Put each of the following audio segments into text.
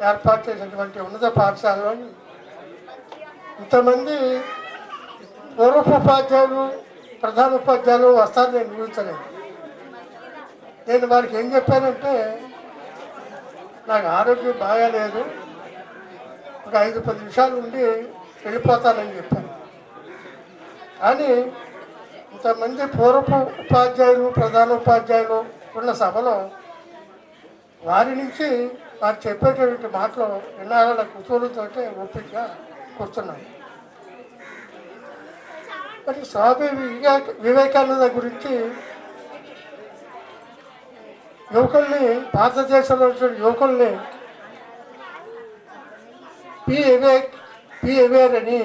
ఏర్పాటు చేసినటువంటి ఉన్నత పాఠశాలలోని ఇంతమంది పూర్వపు ఉపాధ్యాయులు ప్రధాన ఉపాధ్యాయులు వస్తారు నేను ఊహించలేదు. నేను వారికి ఏం చెప్పానంటే నాకు ఆరోగ్యం బాగాలేదు, ఒక 5-10 నిమిషాలు ఉండి వెళ్ళిపోతానని చెప్పాను. కానీ ఇంతమంది పూర్వపు ఉపాధ్యాయులు ప్రధాన ఉపాధ్యాయులు ఉన్న సభలో వారి నుంచి వారు చెప్పేటటువంటి మాటలు వినాలన్న కుతూహలంతో ఓపికగా కూర్చున్నాను. మరి స్వామి వివేకానంద గురించి యువకుల్ని, భారతదేశంలో యువకుల్ని బీ అవేర్ అని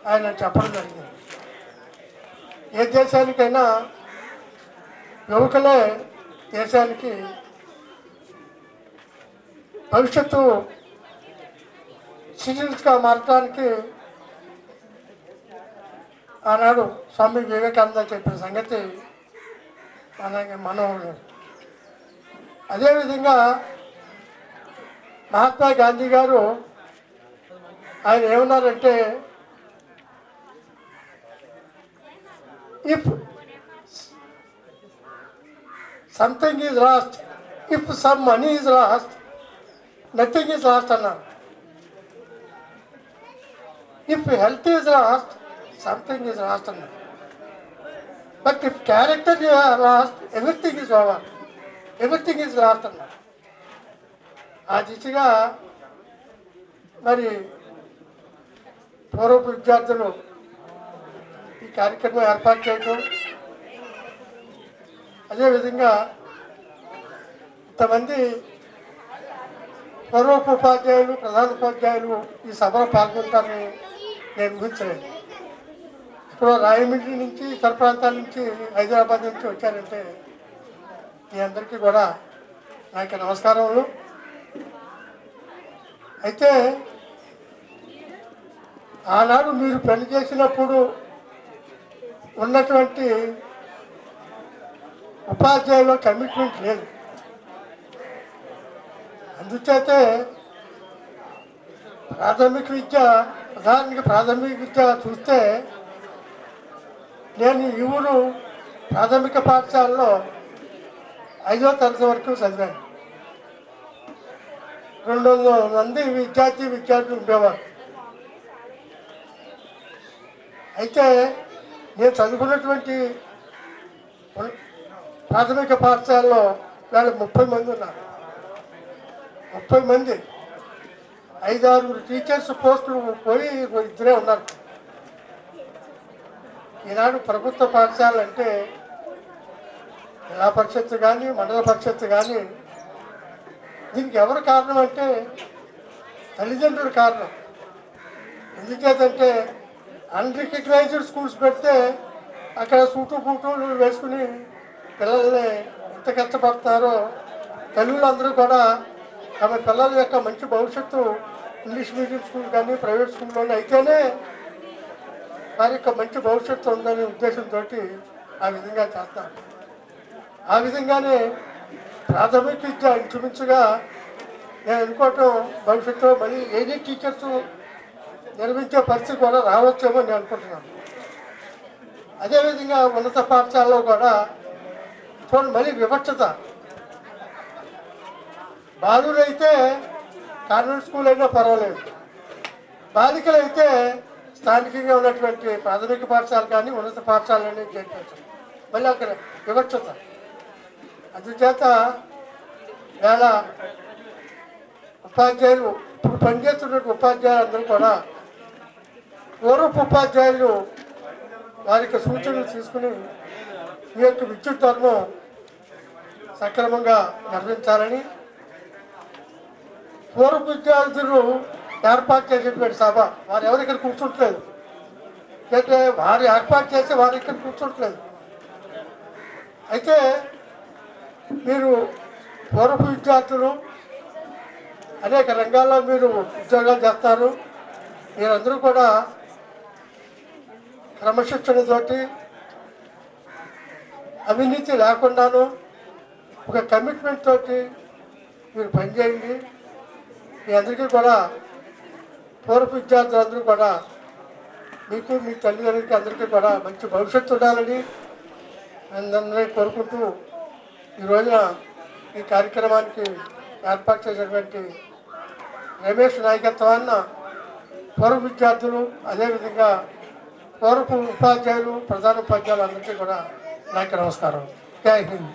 ఆయన చెప్పడం జరిగింది. ఏ దేశానికైనా యువకులే దేశానికి భవిష్యత్తు సిటిజన్స్గా మారటానికి ఆనాడు స్వామి వివేకానంద చెప్పిన సంగతి మనం అదేవిధంగా మహాత్మా గాంధీ గారు ఆయన ఏమన్నారంటే, if something is lost, if some money is lost, nothing is lost అన్నారు. If health is lost, something is lost అన్నారు. But if character lost, everything is over, everything is lost అన్నారు. ఆ దిశగా మరి పూర్వపు విద్యార్థులు ఈ కార్యక్రమం ఏర్పాటు చేయడం, అదేవిధంగా ఇంతమంది పూర్వపు ఉపాధ్యాయులు ప్రధాన ఉపాధ్యాయులు ఈ సభలో పాల్గొంటారని నేను ఊహించలేదు. ఇప్పుడు రాయమండ్రి నుంచి ఇతర ప్రాంతాల నుంచి హైదరాబాద్ నుంచి వచ్చారంటే మీ అందరికీ కూడా నాకు నమస్కారములు. అయితే ఆనాడు మీరు పెళ్లి చేసినప్పుడు ఉన్నటువంటి ఉపాధ్యాయుల కమిట్మెంట్ లేదు. అందుచేతే ప్రధానంగా ప్రాథమిక విద్య చూస్తే నేను ఈ ఊరు ప్రాథమిక పాఠశాలలో 5వ తరగతి వరకు చదివాను. 200 మంది విద్యార్థులు ఉండేవారు. అయితే నేను చదువుకున్నటువంటి ప్రాథమిక పాఠశాలలో వాళ్ళు 30 మంది ఉన్నారు. 30 మంది, 5-6 టీచర్స్ పోస్టులు పోయి 2 ఉన్నారు. ఈనాడు ప్రభుత్వ పాఠశాలలు అంటే జిల్లా పరిషత్తు కానీ మండల పరిషత్తు కానీ, దీనికి ఎవరు కారణం అంటే తల్లిదండ్రుల కారణం. ఎందుచేతంటే అన్రికగ్నైజ్డ్ స్కూల్స్ పెడితే అక్కడ సూటు బూటులు వేసుకుని పిల్లల్ని ఎంత కష్టపడతారో తల్లులందరూ కూడా తమ పిల్లల యొక్క మంచి భవిష్యత్తు ఇంగ్లీష్ మీడియం స్కూల్ కానీ ప్రైవేట్ స్కూల్లోనే అయితేనే వారి యొక్క మంచి భవిష్యత్తు ఉందనే ఉద్దేశంతో ఆ విధంగా చేస్తారు. ఆ విధంగానే ప్రాథమిక విద్య ఇంచుమించుగా నేను అనుకోవటం భవిష్యత్తులో మళ్ళీ ఏజీ టీచర్స్ నిర్మించే పరిస్థితి కూడా రావచ్చేమో నేను అనుకుంటున్నాను. అదేవిధంగా ఉన్నత పాఠశాలలో కూడా చూడండి, మళ్ళీ వివక్షత. బాలురైతే కాన్వెంట్ స్కూల్ అయినా పర్వాలేదు, బాలికలైతే స్థానికంగా ఉన్నటువంటి ప్రాథమిక పాఠశాల కానీ ఉన్నత పాఠశాలని చేర్పించారు. మళ్ళీ అక్కడ వివక్షత. అందుచేత వేళ ఉపాధ్యాయులు, ఇప్పుడు పనిచేస్తున్న ఉపాధ్యాయులు అందరూ కూడా పూర్వపు ఉపాధ్యాయులు వారికి సూచనలు తీసుకుని ఈ యొక్క విద్యుత్ ధర్మం సక్రమంగా నిర్వహించాలని, పూర్వపు విద్యార్థులు ఏర్పాటు చేసేటువంటి సభ వారు ఎవరు ఇక్కడ కూర్చోట్లేదు, అయితే వారు ఏర్పాటు చేసి వారు ఇక్కడ కూర్చోట్లేదు. అయితే మీరు పూర్వపు విద్యార్థులు అనేక రంగాల్లో మీరు ఉద్యోగాలు చేస్తారు. మీరందరూ కూడా క్రమశిక్షణతోటి అవినీతి లేకుండాను ఒక కమిట్మెంట్ తోటి మీరు పనిచేయండి. మీ అందరికీ కూడా పూర్వ విద్యార్థులందరూ కూడా మీకు మీ తల్లిదండ్రులకి అందరికీ కూడా మంచి భవిష్యత్తు ఉండాలని అందరినీ కోరుకుంటూ ఈ రోజున ఈ కార్యక్రమానికి ఏర్పాటు చేసినటువంటి రమేష్ నాయకత్వాన్న పూర్వ విద్యార్థులు అదేవిధంగా పూర్వపు ఉపాధ్యాయులు ప్రధాన ఉపాధ్యాయులు అందరికీ కూడా నాకు నమస్కారం. జై హింద్.